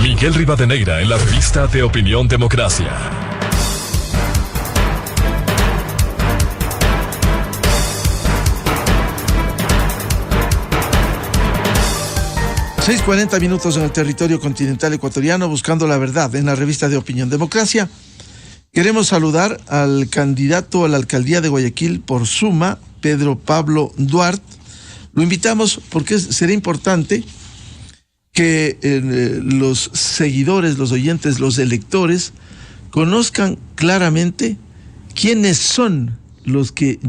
Miguel Rivadeneira en la revista de Opinión Democracia. Seis 40 minutos en el territorio continental ecuatoriano, buscando la verdad en la revista de Opinión Democracia. Queremos saludar al candidato a la alcaldía de Guayaquil por Suma, Pedro Pablo Duarte. Lo invitamos porque será importante que los seguidores, los oyentes, los electores conozcan claramente quiénes son los que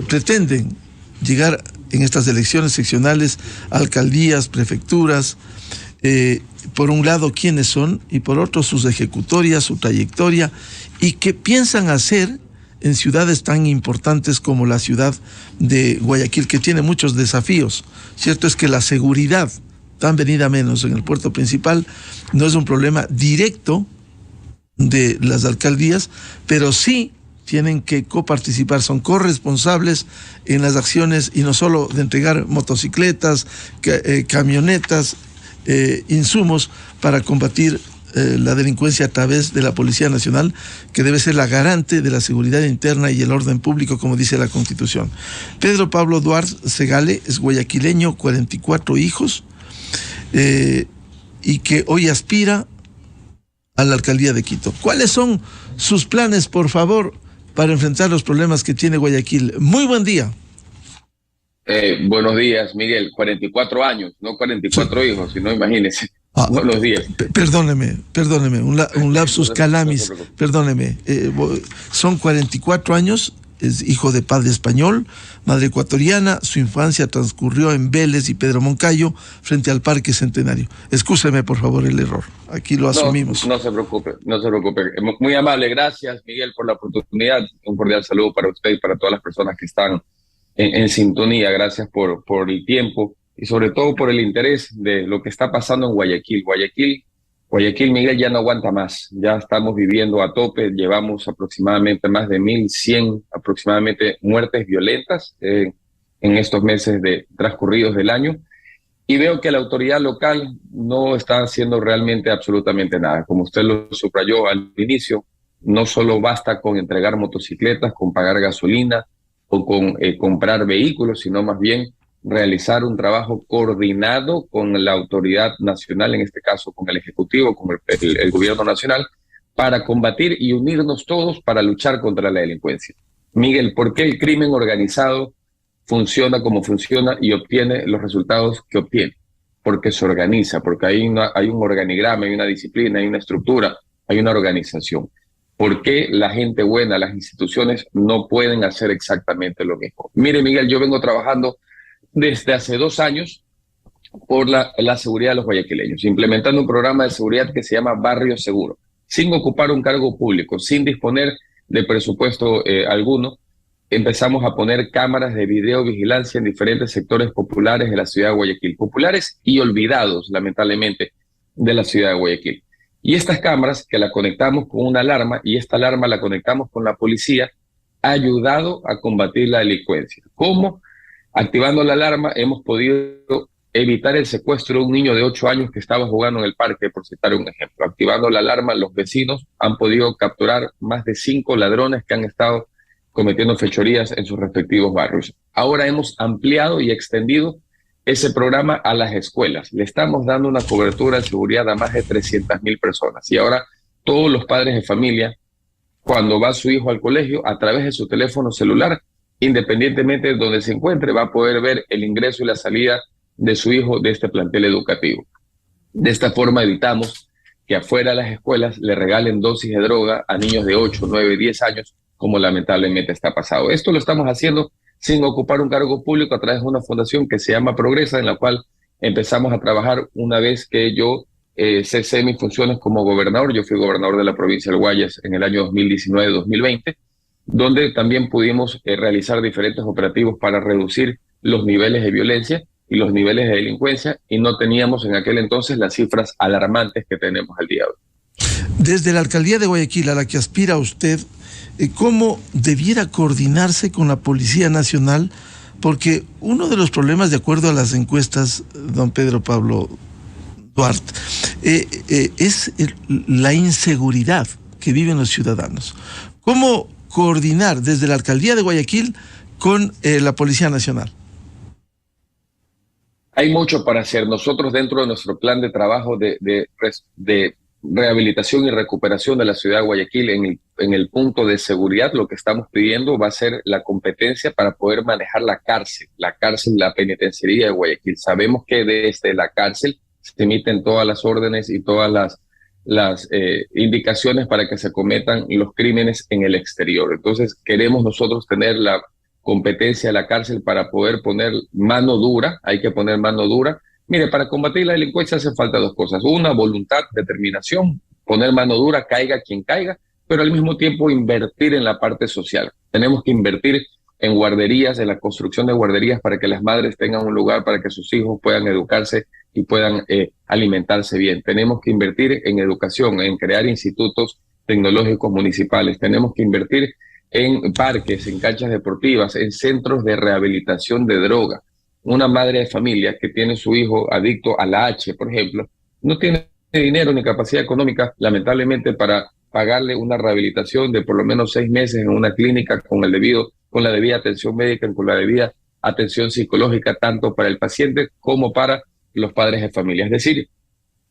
pretenden llegar en estas elecciones seccionales, alcaldías, prefecturas, por un lado quiénes son y por otro sus ejecutorias, su trayectoria y qué piensan hacer en ciudades tan importantes como la ciudad de Guayaquil, que tiene muchos desafíos. Cierto es que la seguridad, tan venida menos en el puerto principal, no es un problema directo de las alcaldías, pero sí tienen que coparticipar, son corresponsables en las acciones y no solo de entregar motocicletas, camionetas, insumos para combatir la delincuencia a través de la Policía Nacional, que debe ser la garante de la seguridad interna y el orden público, como dice la Constitución. Pedro Pablo Duarte Segale es guayaquileño, 44 hijos, y que hoy aspira a la alcaldía de Quito. ¿Cuáles son sus planes, por favor, para enfrentar los problemas que tiene Guayaquil? Muy buen día. Buenos días, Miguel. 44 años, no 44 hijos, sino imagínese. Buenos días. Perdóneme, un lapsus calamis, perdóneme. Son 44 años, es hijo de padre español, madre ecuatoriana, su infancia transcurrió en Vélez y Pedro Moncayo, frente al Parque Centenario. Excúseme, por favor, el error. Aquí lo asumimos. No se preocupe. Muy amable, gracias, Miguel, por la oportunidad. Un cordial saludo para usted y para todas las personas que están en sintonía. Gracias por el tiempo y sobre todo por el interés de lo que está pasando en Guayaquil. Guayaquil, Miguel, ya no aguanta más. Ya estamos viviendo a tope. Llevamos aproximadamente más de 1.100 aproximadamente muertes violentas en estos meses transcurridos del año. Y veo que la autoridad local no está haciendo realmente absolutamente nada. Como usted lo subrayó al inicio, no solo basta con entregar motocicletas, con pagar gasolina o con comprar vehículos, sino más bien realizar un trabajo coordinado con la autoridad nacional, en este caso con el Ejecutivo, con el Gobierno Nacional, para combatir y unirnos todos para luchar contra la delincuencia. Miguel, ¿por qué el crimen organizado funciona como funciona y obtiene los resultados que obtiene? Porque se organiza, porque hay un organigrama, hay una disciplina, hay una estructura, hay una organización. ¿Por qué la gente buena, las instituciones no pueden hacer exactamente lo mismo? Mire, Miguel, yo vengo trabajando desde hace 2 años por la seguridad de los guayaquileños, implementando un programa de seguridad que se llama Barrio Seguro, sin ocupar un cargo público, sin disponer de presupuesto alguno. Empezamos a poner cámaras de videovigilancia en diferentes sectores populares de la ciudad de Guayaquil, populares y olvidados, lamentablemente, de la ciudad de Guayaquil. Y estas cámaras que la conectamos con una alarma, y esta alarma la conectamos con la policía, ha ayudado a combatir la delincuencia. ¿Cómo? Activando la alarma hemos podido evitar el secuestro de un niño de 8 años que estaba jugando en el parque, por citar un ejemplo. Activando la alarma, los vecinos han podido capturar más de 5 ladrones que han estado cometiendo fechorías en sus respectivos barrios. Ahora hemos ampliado y extendido ese programa a las escuelas. Le estamos dando una cobertura de seguridad a más de 300.000 personas. Y ahora todos los padres de familia, cuando va su hijo al colegio, a través de su teléfono celular, independientemente de donde se encuentre, va a poder ver el ingreso y la salida de su hijo de este plantel educativo. De esta forma evitamos que afuera de las escuelas le regalen dosis de droga a niños de 8, 9, 10 años, como lamentablemente está pasando. Esto lo estamos haciendo sin ocupar un cargo público a través de una fundación que se llama Progresa, en la cual empezamos a trabajar una vez que yo cesé mis funciones como gobernador. Yo fui gobernador de la provincia del Guayas en el año 2019-2020, donde también pudimos realizar diferentes operativos para reducir los niveles de violencia y los niveles de delincuencia, y no teníamos en aquel entonces las cifras alarmantes que tenemos al día de hoy. Desde la alcaldía de Guayaquil, a la que aspira usted, ¿cómo debiera coordinarse con la Policía Nacional? Porque uno de los problemas, de acuerdo a las encuestas, don Pedro Pablo Duarte, es la inseguridad que viven los ciudadanos. ¿Cómo coordinar desde la Alcaldía de Guayaquil con la Policía Nacional? Hay mucho para hacer. Nosotros dentro de nuestro plan de trabajo de rehabilitación y recuperación de la ciudad de Guayaquil, en el punto de seguridad, lo que estamos pidiendo va a ser la competencia para poder manejar la cárcel, la penitenciaría de Guayaquil. Sabemos que desde la cárcel se emiten todas las órdenes y todas las indicaciones para que se cometan los crímenes en el exterior. Entonces queremos nosotros tener la competencia de la cárcel para poder poner mano dura. Hay que poner mano dura. Mire, para combatir la delincuencia hace falta dos cosas: una, voluntad, determinación, poner mano dura, caiga quien caiga, pero al mismo tiempo invertir en la parte social. Tenemos que invertir en guarderías, en la construcción de guarderías para que las madres tengan un lugar para que sus hijos puedan educarse y puedan alimentarse bien. Tenemos que invertir en educación, en crear institutos tecnológicos municipales. Tenemos que invertir en parques, en canchas deportivas, en centros de rehabilitación de droga. Una madre de familia que tiene su hijo adicto a la H, por ejemplo, no tiene dinero ni capacidad económica, lamentablemente, para pagarle una rehabilitación de por lo menos 6 meses en una clínica con la debida atención médica, con la debida atención psicológica, tanto para el paciente como para los padres de familia. Es decir,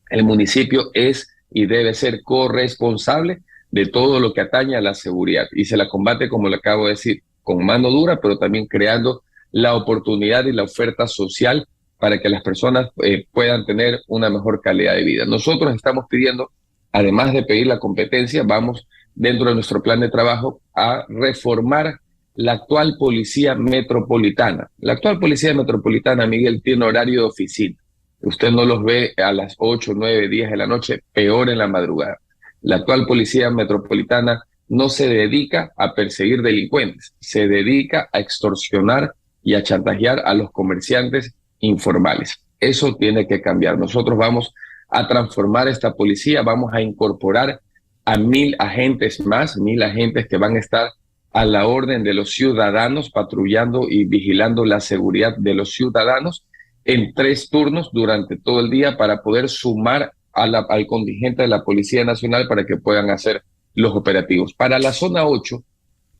el municipio es y debe ser corresponsable de todo lo que atañe a la seguridad, y se la combate, como le acabo de decir, con mano dura, pero también creando la oportunidad y la oferta social para que las personas puedan tener una mejor calidad de vida. Nosotros estamos pidiendo, además de pedir la competencia, vamos dentro de nuestro plan de trabajo a reformar la actual policía metropolitana. La actual policía metropolitana, Miguel, tiene horario de oficina. Usted no los ve a las 8, 9, 10 de la noche, peor en la madrugada. La actual policía metropolitana no se dedica a perseguir delincuentes, se dedica a extorsionar y a chantajear a los comerciantes informales. Eso tiene que cambiar. Nosotros vamos a transformar esta policía, vamos a incorporar a 1,000 agentes más, 1,000 agentes que van a estar a la orden de los ciudadanos, patrullando y vigilando la seguridad de los ciudadanos en 3 turnos durante todo el día, para poder sumar al contingente de la Policía Nacional para que puedan hacer los operativos. Para la zona 8,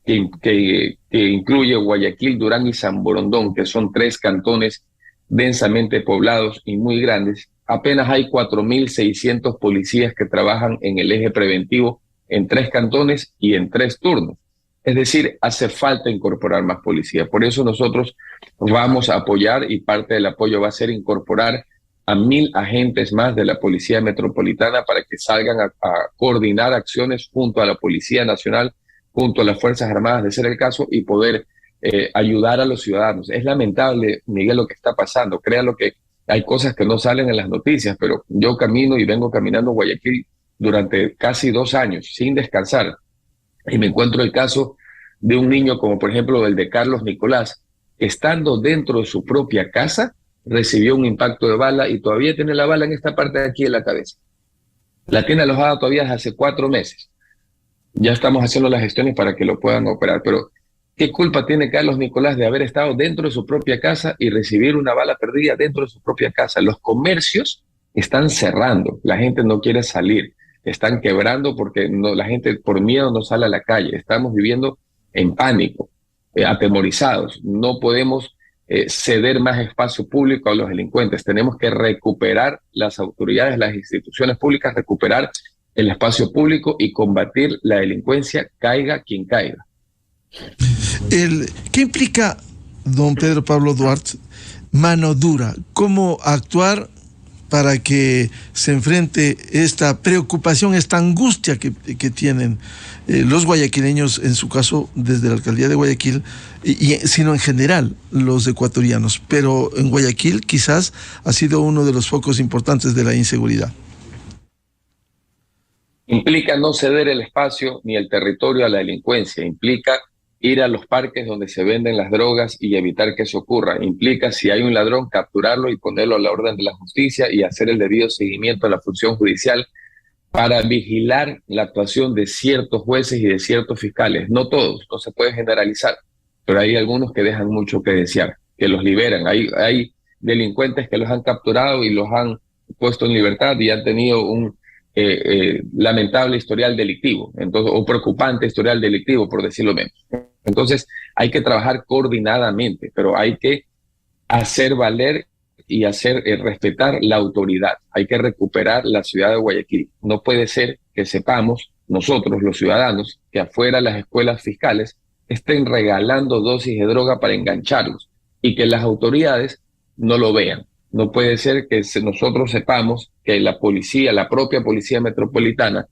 que incluye Guayaquil, Durán y San Borondón, que son 3 cantones densamente poblados y muy grandes, apenas hay 4,600 policías que trabajan en el eje preventivo en 3 cantones y en 3 turnos. Es decir, hace falta incorporar más policía. Por eso nosotros vamos a apoyar, y parte del apoyo va a ser incorporar a 1,000 agentes más de la Policía Metropolitana para que salgan a coordinar acciones junto a la Policía Nacional, junto a las Fuerzas Armadas, de ser el caso, y poder ayudar a los ciudadanos. Es lamentable, Miguel, lo que está pasando. Créalo que hay cosas que no salen en las noticias, pero yo camino y vengo caminando Guayaquil durante casi 2 años sin descansar, y me encuentro el caso de un niño como por ejemplo el de Carlos Nicolás, que estando dentro de su propia casa recibió un impacto de bala y todavía tiene la bala en esta parte de aquí de la cabeza. La tiene alojada todavía desde hace 4 meses. Ya estamos haciendo las gestiones para que lo puedan operar, pero ¿qué culpa tiene Carlos Nicolás de haber estado dentro de su propia casa y recibir una bala perdida dentro de su propia casa? Los comercios están cerrando, la gente no quiere salir, están quebrando porque la gente por miedo no sale a la calle. Estamos viviendo en pánico, atemorizados. No podemos ceder más espacio público a los delincuentes. Tenemos que recuperar, las autoridades, las instituciones públicas, recuperar el espacio público y combatir la delincuencia, caiga quien caiga. ¿Qué implica, don Pedro Pablo Duarte, mano dura? ¿Cómo actuar para que se enfrente esta preocupación, esta angustia que tienen los guayaquileños, en su caso desde la alcaldía de Guayaquil, sino en general los ecuatorianos? Pero en Guayaquil quizás ha sido uno de los focos importantes de la inseguridad. Implica no ceder el espacio ni el territorio a la delincuencia, implica ir a los parques donde se venden las drogas y evitar que eso ocurra. Implica, si hay un ladrón, capturarlo y ponerlo a la orden de la justicia y hacer el debido seguimiento a la función judicial para vigilar la actuación de ciertos jueces y de ciertos fiscales. No todos, no se puede generalizar, pero hay algunos que dejan mucho que desear, que los liberan. Hay delincuentes que los han capturado y los han puesto en libertad y han tenido un lamentable historial delictivo, entonces, o preocupante historial delictivo, por decirlo menos. Entonces, hay que trabajar coordinadamente, pero hay que hacer valer y hacer respetar la autoridad. Hay que recuperar la ciudad de Guayaquil. No puede ser que sepamos nosotros, los ciudadanos, que afuera las escuelas fiscales estén regalando dosis de droga para engancharlos y que las autoridades no lo vean. No puede ser que nosotros sepamos que la policía, la propia policía metropolitana,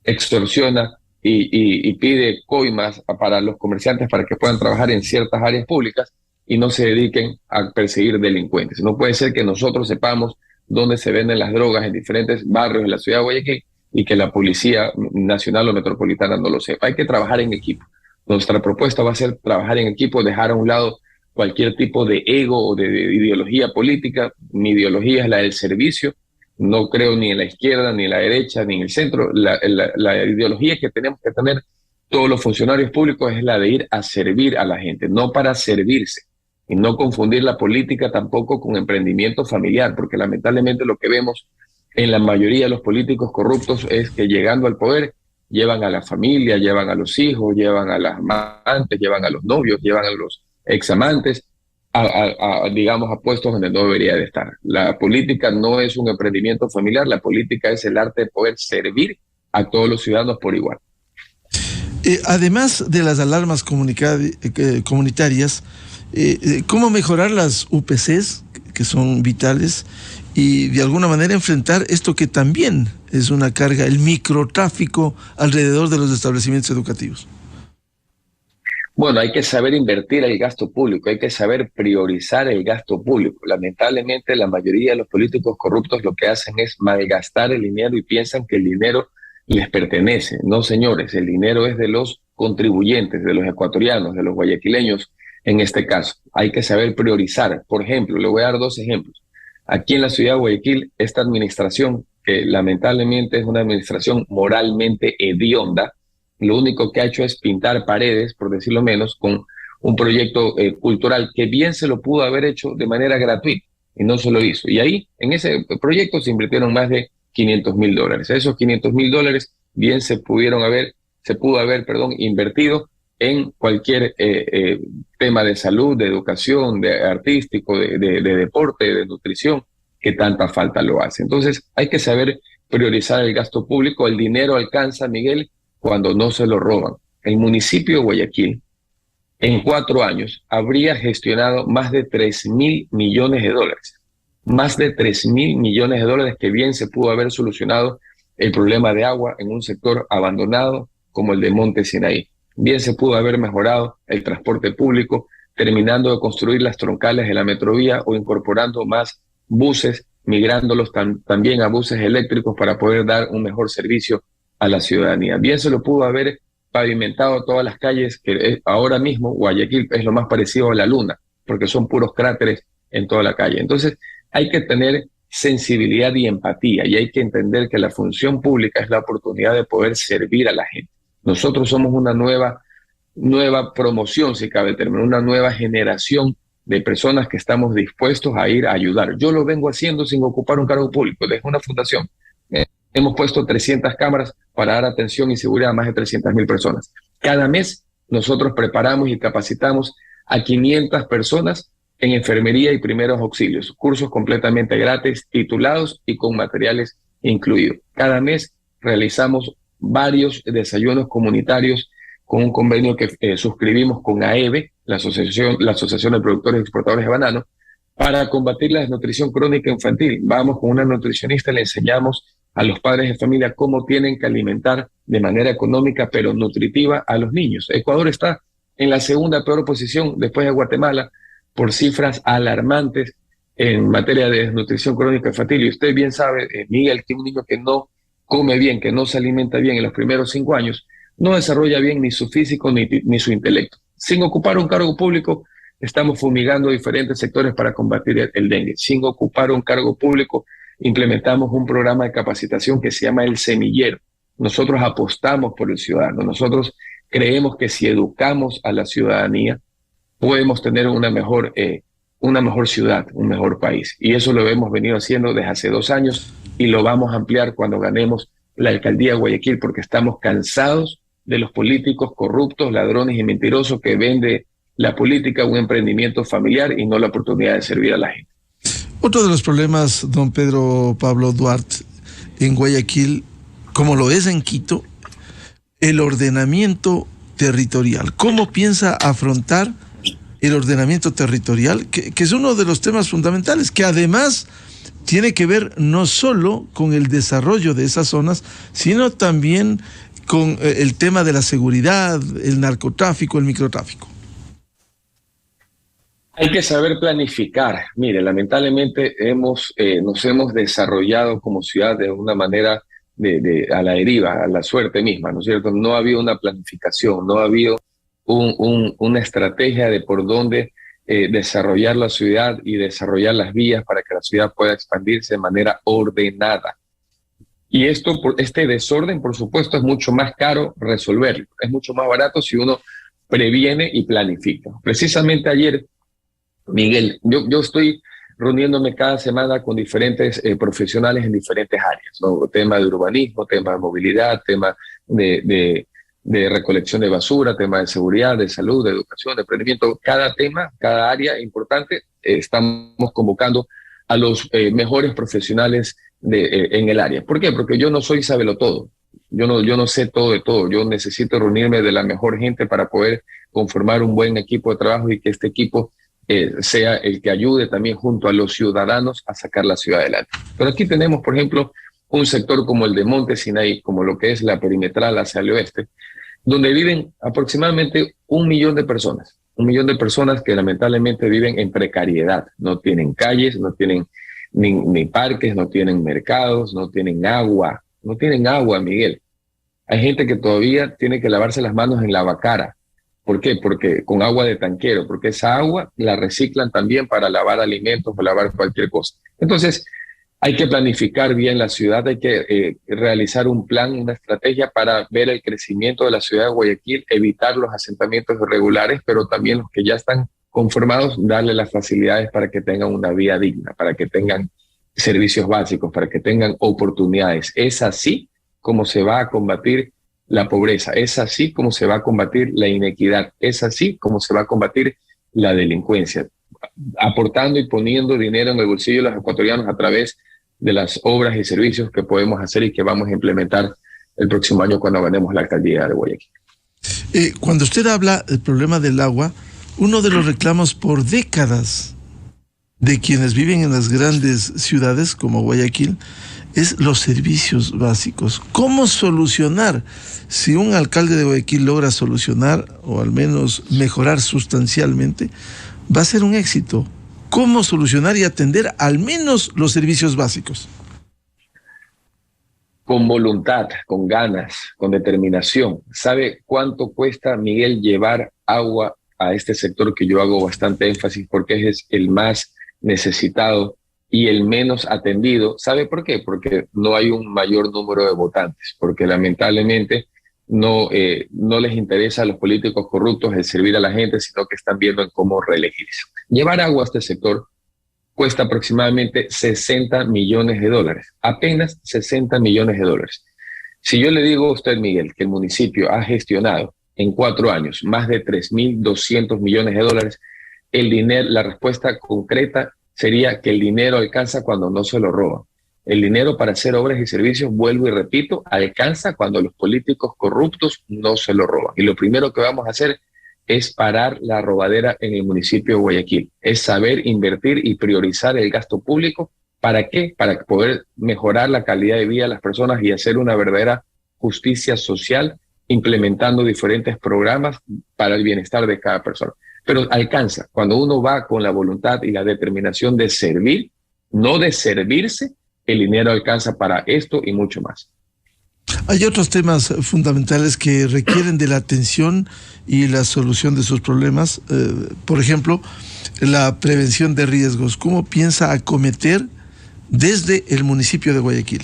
extorsiona y pide coimas para los comerciantes para que puedan trabajar en ciertas áreas públicas y no se dediquen a perseguir delincuentes. No puede ser que nosotros sepamos dónde se venden las drogas en diferentes barrios de la ciudad de Guayaquil y que la Policía Nacional o Metropolitana no lo sepa. Hay que trabajar en equipo. Nuestra propuesta va a ser trabajar en equipo, dejar a un lado cualquier tipo de ego o de ideología política. Mi ideología es la del servicio. No creo ni en la izquierda, ni en la derecha, ni en el centro. La ideología que tenemos que tener todos los funcionarios públicos es la de ir a servir a la gente, no para servirse. Y no confundir la política tampoco con emprendimiento familiar, porque lamentablemente lo que vemos en la mayoría de los políticos corruptos es que llegando al poder llevan a la familia, llevan a los hijos, llevan a las amantes, llevan a los novios, llevan a los examantes, digamos, a puestos donde no debería de estar. La política no es un emprendimiento familiar, la política es el arte de poder servir a todos los ciudadanos por igual. Además de las alarmas comunitarias, ¿cómo mejorar las UPCs, que son vitales, y de alguna manera enfrentar esto que también es una carga, el microtráfico alrededor de los establecimientos educativos? Bueno, hay que saber invertir el gasto público, hay que saber priorizar el gasto público. Lamentablemente, la mayoría de los políticos corruptos lo que hacen es malgastar el dinero y piensan que el dinero les pertenece. No, señores, el dinero es de los contribuyentes, de los ecuatorianos, de los guayaquileños. En este caso, hay que saber priorizar. Por ejemplo, le voy a dar dos ejemplos. Aquí en la ciudad de Guayaquil, esta administración, que lamentablemente es una administración moralmente hedionda, lo único que ha hecho es pintar paredes, por decirlo menos, con un proyecto cultural que bien se lo pudo haber hecho de manera gratuita y no se lo hizo. Y ahí, en ese proyecto, se invirtieron más de $500,000. Esos $500,000 bien se pudo haber, invertido en cualquier tema de salud, de educación, de artístico, de deporte, de nutrición, que tanta falta lo hace. Entonces, hay que saber priorizar el gasto público. El dinero alcanza, Miguel, cuando no se lo roban. El municipio de Guayaquil, en 4 años, habría gestionado más de $3,000 millones. Más de $3,000 millones que bien se pudo haber solucionado el problema de agua en un sector abandonado como el de Monte Sinaí. Bien se pudo haber mejorado el transporte público, terminando de construir las troncales de la metrovía o incorporando más buses, migrándolos también a buses eléctricos para poder dar un mejor servicio a la ciudadanía. Bien se lo pudo haber pavimentado todas las calles, que ahora mismo Guayaquil es lo más parecido a la luna, porque son puros cráteres en toda la calle. Entonces, hay que tener sensibilidad y empatía y hay que entender que la función pública es la oportunidad de poder servir a la gente. Nosotros somos una nueva promoción, si cabe el término, una nueva generación de personas que estamos dispuestos a ir a ayudar. Yo lo vengo haciendo sin ocupar un cargo público, desde una fundación. Hemos puesto 300 cámaras para dar atención y seguridad a más de 300,000 personas. Cada mes nosotros preparamos y capacitamos a 500 personas en enfermería y primeros auxilios, cursos completamente gratis, titulados y con materiales incluidos. Cada mes realizamos varios desayunos comunitarios con un convenio que suscribimos con AEBE, la Asociación de Productores y Exportadores de Banano, para combatir la desnutrición crónica infantil. Vamos con una nutricionista y le enseñamos a los padres de familia cómo tienen que alimentar de manera económica pero nutritiva a los niños. Ecuador está en la segunda peor posición después de Guatemala por cifras alarmantes en materia de desnutrición crónica infantil. Y usted bien sabe, Miguel, que un niño que no come bien, que no se alimenta bien en los primeros 5 años, no desarrolla bien ni su físico ni su intelecto. Sin ocupar un cargo público, estamos fumigando diferentes sectores para combatir el dengue. Sin ocupar un cargo público, implementamos un programa de capacitación que se llama El Semillero. Nosotros apostamos por el ciudadano. Nosotros creemos que si educamos a la ciudadanía, podemos tener una mejor una mejor ciudad, un mejor país. Y eso lo hemos venido haciendo desde hace 2 años y lo vamos a ampliar cuando ganemos la alcaldía de Guayaquil, porque estamos cansados de los políticos corruptos, ladrones y mentirosos que ven de la política un emprendimiento familiar y no la oportunidad de servir a la gente. Otro de los problemas, don Pedro Pablo Duarte, en Guayaquil, como lo es en Quito, el ordenamiento territorial. ¿Cómo piensa afrontar el ordenamiento territorial? Que es uno de los temas fundamentales, que además tiene que ver no solo con el desarrollo de esas zonas, sino también con el tema de la seguridad, el narcotráfico, el microtráfico. Hay que saber planificar. Mire, lamentablemente nos hemos desarrollado como ciudad de una manera a la deriva, a la suerte misma, ¿no es cierto? No ha habido una planificación, no ha habido una estrategia de por dónde desarrollar la ciudad y desarrollar las vías para que la ciudad pueda expandirse de manera ordenada. Y este desorden, por supuesto, es mucho más caro resolverlo. Es mucho más barato si uno previene y planifica. Precisamente ayer, Miguel, yo estoy reuniéndome cada semana con diferentes profesionales en diferentes áreas, ¿no? Tema de urbanismo, tema de movilidad, tema de recolección de basura, tema de seguridad, de salud, de educación, de emprendimiento. Cada tema, cada área importante, estamos convocando a los mejores profesionales en el área. ¿Por qué? Porque yo no soy sabelotodo. Yo no sé todo de todo. Yo necesito reunirme de la mejor gente para poder conformar un buen equipo de trabajo y que este equipo sea el que ayude también junto a los ciudadanos a sacar la ciudad adelante. Pero aquí tenemos, por ejemplo, un sector como el de Monte Sinaí, como lo que es la perimetral hacia el oeste, donde viven aproximadamente 1 millón de personas. 1 millón de personas que lamentablemente viven en precariedad. No tienen calles, no tienen ni parques, no tienen mercados, no tienen agua. No tienen agua, Miguel. Hay gente que todavía tiene que lavarse las manos en lavacara. ¿Por qué? Porque con agua de tanquero, porque esa agua la reciclan también para lavar alimentos o lavar cualquier cosa. Entonces, hay que planificar bien la ciudad, hay que realizar un plan, una estrategia para ver el crecimiento de la ciudad de Guayaquil, evitar los asentamientos irregulares, pero también los que ya están conformados, darle las facilidades para que tengan una vida digna, para que tengan servicios básicos, para que tengan oportunidades. Es así como se va a combatir la pobreza, es así como se va a combatir la inequidad, es así como se va a combatir la delincuencia, aportando y poniendo dinero en el bolsillo de los ecuatorianos a través de las obras y servicios que podemos hacer y que vamos a implementar el próximo año cuando ganemos la alcaldía de Guayaquil. Cuando usted habla del problema del agua, uno de los reclamos por décadas de quienes viven en las grandes ciudades como Guayaquil es los servicios básicos. ¿Cómo solucionar? Si un alcalde de Guayaquil logra solucionar o al menos mejorar sustancialmente, va a ser un éxito. ¿Cómo solucionar y atender al menos los servicios básicos? Con voluntad, con ganas, con determinación. ¿Sabe cuánto cuesta, Miguel, llevar agua a este sector que yo hago bastante énfasis porque es el más necesitado y el menos atendido? ¿Sabe por qué? Porque no hay un mayor número de votantes, porque lamentablemente no les interesa a los políticos corruptos el servir a la gente, sino que están viendo en cómo reelegirse. Llevar agua a este sector cuesta aproximadamente $60 millones, apenas $60 millones. Si yo le digo a usted, Miguel, que el municipio ha gestionado en 4 años más de 3.200 millones de dólares, el dinero, la respuesta concreta sería que el dinero alcanza cuando no se lo roban. El dinero para hacer obras y servicios, vuelvo y repito, alcanza cuando los políticos corruptos no se lo roban. Y lo primero que vamos a hacer es parar la robadera en el municipio de Guayaquil. Es saber invertir y priorizar el gasto público. ¿Para qué? Para poder mejorar la calidad de vida de las personas y hacer una verdadera justicia social, implementando diferentes programas para el bienestar de cada persona. Pero alcanza cuando uno va con la voluntad y la determinación de servir, no de servirse. El dinero alcanza para esto y mucho más. Hay otros temas fundamentales que requieren de la atención y la solución de sus problemas. Por ejemplo, la prevención de riesgos. ¿Cómo piensa acometer desde el municipio de Guayaquil?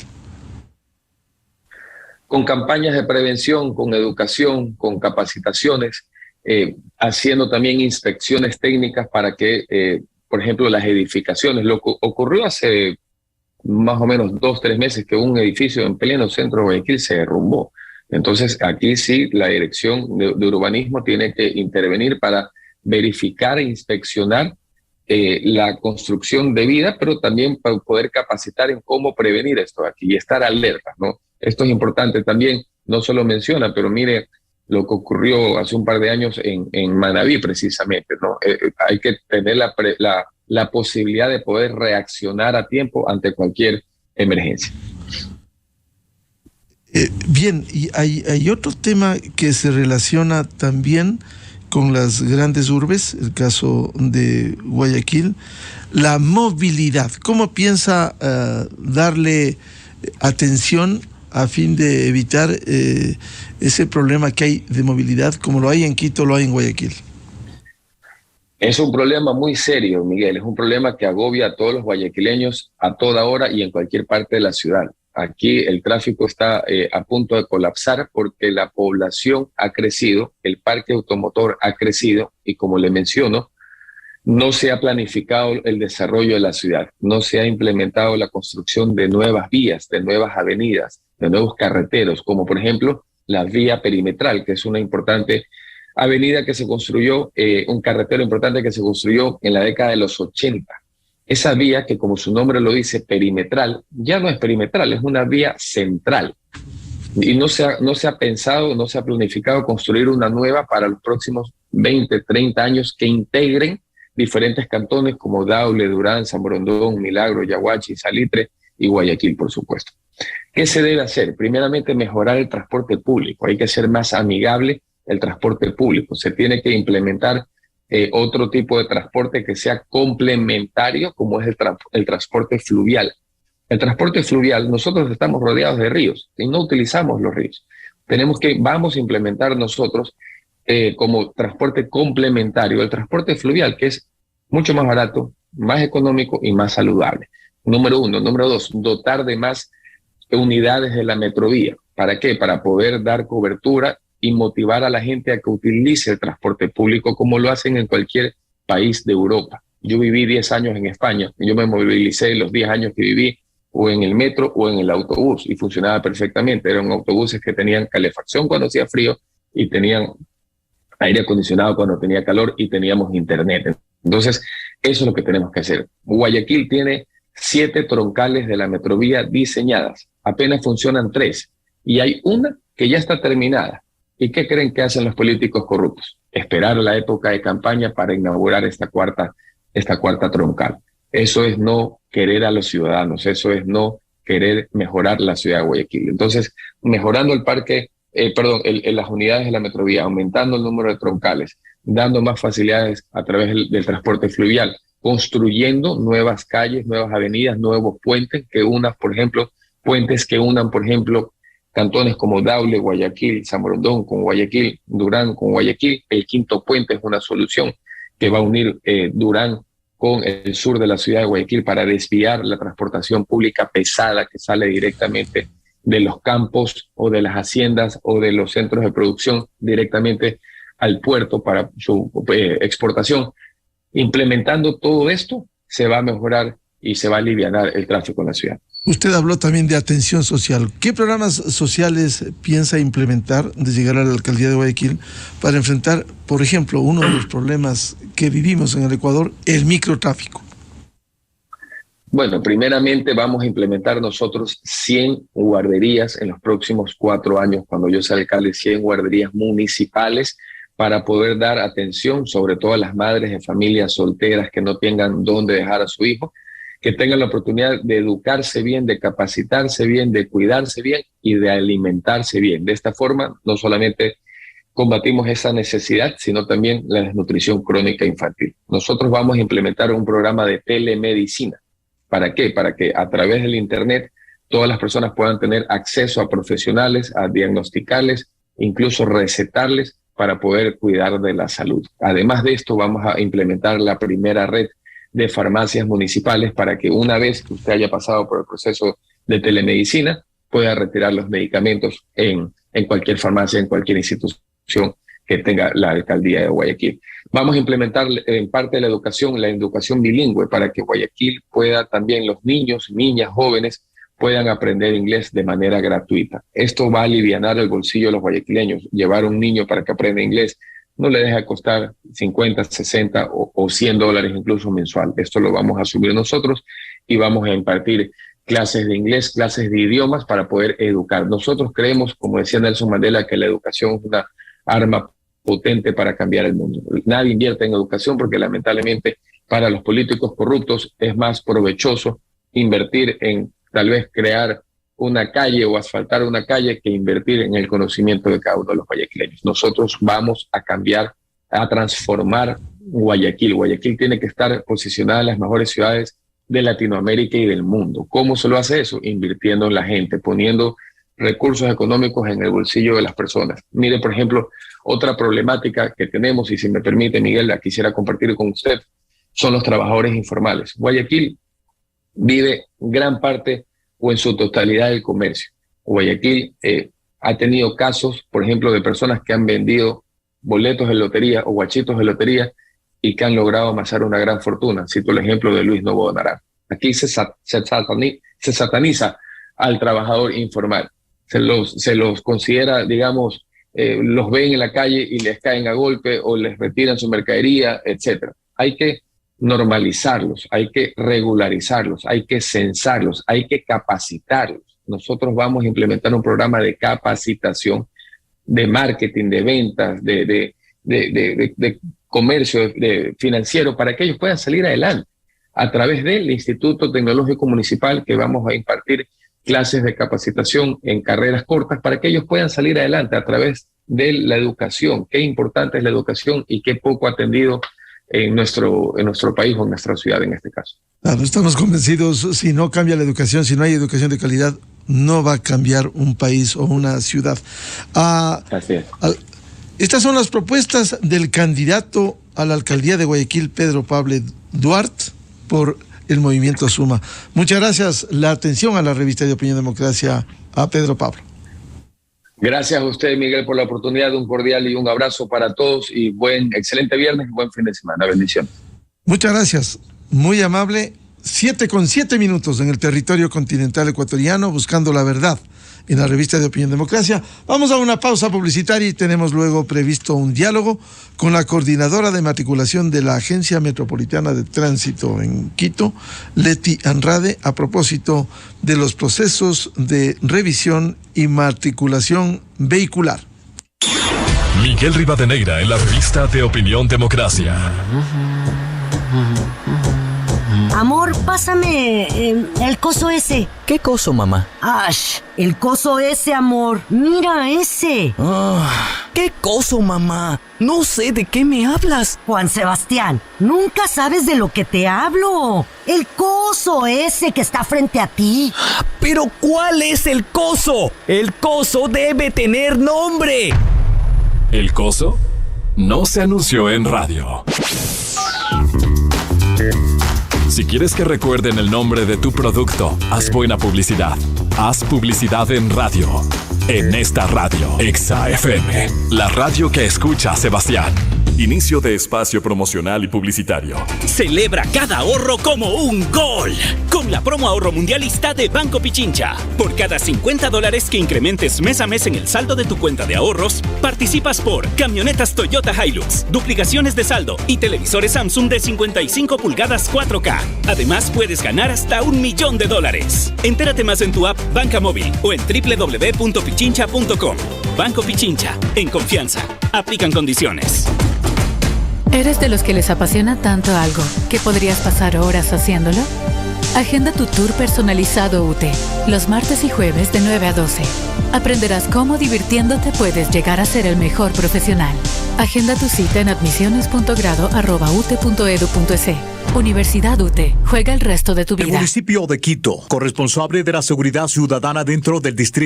Con campañas de prevención, con educación, con capacitaciones, haciendo también inspecciones técnicas para que por ejemplo, las edificaciones. Lo que ocurrió hace más o menos 2-3 meses que un edificio en pleno centro de Guayaquil se derrumbó. Entonces, aquí sí la Dirección de Urbanismo tiene que intervenir para verificar e inspeccionar la construcción debida, pero también para poder capacitar en cómo prevenir esto aquí y estar alerta, ¿no? Esto es importante también, no solo menciona, pero mire lo que ocurrió hace un par de años en Manabí precisamente, ¿no? Hay que tener la posibilidad de poder reaccionar a tiempo ante cualquier emergencia. Bien, y hay otro tema que se relaciona también con las grandes urbes, el caso de Guayaquil, la movilidad. ¿Cómo piensa darle atención a fin de evitar ese problema que hay de movilidad, como lo hay en Quito, lo hay en Guayaquil? Es un problema muy serio, Miguel. Es un problema que agobia a todos los guayaquileños a toda hora y en cualquier parte de la ciudad. Aquí el tráfico está a punto de colapsar porque la población ha crecido, el parque automotor ha crecido y, como le menciono, no se ha planificado el desarrollo de la ciudad, no se ha implementado la construcción de nuevas vías, de nuevas avenidas, de nuevos carreteros, como por ejemplo la vía perimetral, que es una importante avenida que se construyó, un carretero importante que se construyó en la década de los 80. Esa vía, que como su nombre lo dice, perimetral, ya no es perimetral, es una vía central. Y no se ha pensado, no se ha planificado construir una nueva para los próximos 20, 30 años que integren diferentes cantones como Daule, Durán, San Borondón, Milagro, Yaguachi, Salitre y Guayaquil, por supuesto. ¿Qué se debe hacer? Primeramente, mejorar el transporte público. Hay que hacer más amigable el transporte público. Se tiene que implementar otro tipo de transporte que sea complementario, como es el transporte fluvial. El transporte fluvial, nosotros estamos rodeados de ríos y no utilizamos los ríos. Vamos a implementar nosotros como transporte complementario el transporte fluvial, que es mucho más barato, más económico y más saludable. Número uno. Número dos, dotar de más unidades de la metrovía. ¿Para qué? Para poder dar cobertura y motivar a la gente a que utilice el transporte público como lo hacen en cualquier país de Europa. Yo viví 10 años en España, yo me movilicé los 10 años que viví o en el metro o en el autobús y funcionaba perfectamente. Eran autobuses que tenían calefacción cuando hacía frío y tenían aire acondicionado cuando tenía calor y teníamos internet. Entonces, eso es lo que tenemos que hacer. Guayaquil tiene 7 troncales de la metrovía diseñadas, apenas funcionan 3 y hay una que ya está terminada. ¿Y qué creen que hacen los políticos corruptos? Esperar la época de campaña para inaugurar esta cuarta troncal. Eso es no querer a los ciudadanos, eso es no querer mejorar la ciudad de Guayaquil. Entonces, mejorando el parque, las unidades de la metrovía, aumentando el número de troncales, dando más facilidades a través del transporte fluvial, construyendo nuevas calles, nuevas avenidas, nuevos puentes que unan, por ejemplo, cantones como Daule, Guayaquil, San Borondón con Guayaquil, Durán con Guayaquil. El quinto puente es una solución que va a unir Durán con el sur de la ciudad de Guayaquil para desviar la transportación pública pesada que sale directamente de los campos o de las haciendas o de los centros de producción directamente al puerto para su exportación. Implementando todo esto, se va a mejorar y se va a aliviar el tráfico en la ciudad. Usted habló también de atención social. ¿Qué programas sociales piensa implementar de llegar a la alcaldía de Guayaquil para enfrentar, por ejemplo, uno de los problemas que vivimos en el Ecuador, el microtráfico? Bueno, primeramente vamos a implementar nosotros 100 guarderías en los próximos 4 años, cuando yo sea alcalde, 100 guarderías municipales para poder dar atención, sobre todo a las madres de familias solteras que no tengan dónde dejar a su hijo, que tengan la oportunidad de educarse bien, de capacitarse bien, de cuidarse bien y de alimentarse bien. De esta forma, no solamente combatimos esa necesidad, sino también la desnutrición crónica infantil. Nosotros vamos a implementar un programa de telemedicina. ¿Para qué? Para que a través del Internet todas las personas puedan tener acceso a profesionales, a diagnosticarles, incluso recetarles para poder cuidar de la salud. Además de esto, vamos a implementar la primera red de farmacias municipales para que una vez que usted haya pasado por el proceso de telemedicina, pueda retirar los medicamentos en cualquier farmacia, en cualquier institución que tenga la alcaldía de Guayaquil. Vamos a implementar en parte de la educación bilingüe, para que Guayaquil pueda también, los niños, niñas, jóvenes, puedan aprender inglés de manera gratuita. Esto va a alivianar el bolsillo de los guayaquileños. Llevar a un niño para que aprenda inglés no le deja costar 50, 60 o $100 incluso mensual. Esto lo vamos a asumir nosotros y vamos a impartir clases de inglés, clases de idiomas para poder educar. Nosotros creemos, como decía Nelson Mandela, que la educación es una arma potente para cambiar el mundo. Nadie invierte en educación porque lamentablemente para los políticos corruptos es más provechoso invertir en tal vez crear una calle o asfaltar una calle que invertir en el conocimiento de cada uno de los guayaquileños. Nosotros vamos a cambiar, a transformar Guayaquil. Guayaquil tiene que estar posicionada en las mejores ciudades de Latinoamérica y del mundo. ¿Cómo se lo hace eso? Invirtiendo en la gente, poniendo recursos económicos en el bolsillo de las personas. Mire, por ejemplo, otra problemática que tenemos, y si me permite, Miguel, la quisiera compartir con usted, son los trabajadores informales. Guayaquil vive gran parte o en su totalidad del comercio. Guayaquil ha tenido casos, por ejemplo, de personas que han vendido boletos de lotería o guachitos de lotería y que han logrado amasar una gran fortuna. Cito el ejemplo de Luis Novoa Naranjo. Aquí se sataniza al trabajador informal. Se los considera, digamos, los ven en la calle y les caen a golpe o les retiran su mercadería, etc. Hay que normalizarlos, hay que regularizarlos, hay que censarlos, hay que capacitarlos. Nosotros vamos a implementar un programa de capacitación, de marketing, de ventas, de comercio financiero, para que ellos puedan salir adelante a través del Instituto Tecnológico Municipal, que vamos a impartir clases de capacitación en carreras cortas para que ellos puedan salir adelante a través de la educación. Qué importante es la educación y qué poco atendido en nuestro país o en nuestra ciudad en este caso. Claro, estamos convencidos, si no cambia la educación, si no hay educación de calidad, no va a cambiar un país o una ciudad. Así es. Estas son las propuestas del candidato a la alcaldía de Guayaquil, Pedro Pablo Duarte, por el movimiento Suma. Muchas gracias. La atención a la revista de Opinión Democracia, a Pedro Pablo. Gracias a usted, Miguel, por la oportunidad. Un cordial y un abrazo para todos y excelente viernes y buen fin de semana. Bendiciones. Muchas gracias. Muy amable. 7:07 en el territorio continental ecuatoriano, buscando la verdad en la revista de Opinión Democracia. Vamos a una pausa publicitaria y tenemos luego previsto un diálogo con la coordinadora de matriculación de la Agencia Metropolitana de Tránsito en Quito, Leti Andrade, a propósito de los procesos de revisión y matriculación vehicular. Miguel Rivadeneira en la revista de Opinión Democracia. Amor, pásame el coso ese. ¿Qué coso, mamá? ¡Ash! El coso ese, amor. Mira ese. ¿Qué coso, mamá? No sé de qué me hablas. Juan Sebastián, nunca sabes de lo que te hablo. El coso ese que está frente a ti. ¿Pero cuál es el coso? El coso debe tener nombre. ¿El coso? No se anunció en radio. Si quieres que recuerden el nombre de tu producto, haz buena publicidad. Haz publicidad en radio. En esta radio, Exa FM, la radio que escucha a Sebastián. Inicio de espacio promocional y publicitario. Celebra cada ahorro como un gol con la promo ahorro mundialista de Banco Pichincha. Por cada $50 que incrementes mes a mes en el saldo de tu cuenta de ahorros, participas por camionetas Toyota Hilux, duplicaciones de saldo y televisores Samsung de 55 pulgadas 4K. Además, puedes ganar hasta $1.000.000. Entérate más en tu app Banca Móvil o en www.pichincha.com. Banco Pichincha, en confianza. Aplican condiciones. ¿Eres de los que les apasiona tanto algo que podrías pasar horas haciéndolo? Agenda tu tour personalizado UTE, los martes y jueves de 9 a 12. Aprenderás cómo divirtiéndote puedes llegar a ser el mejor profesional. Agenda tu cita en admisiones.grado@ute.edu.es. Universidad UTE, juega el resto de tu vida. El municipio de Quito, corresponsable de la seguridad ciudadana dentro del distrito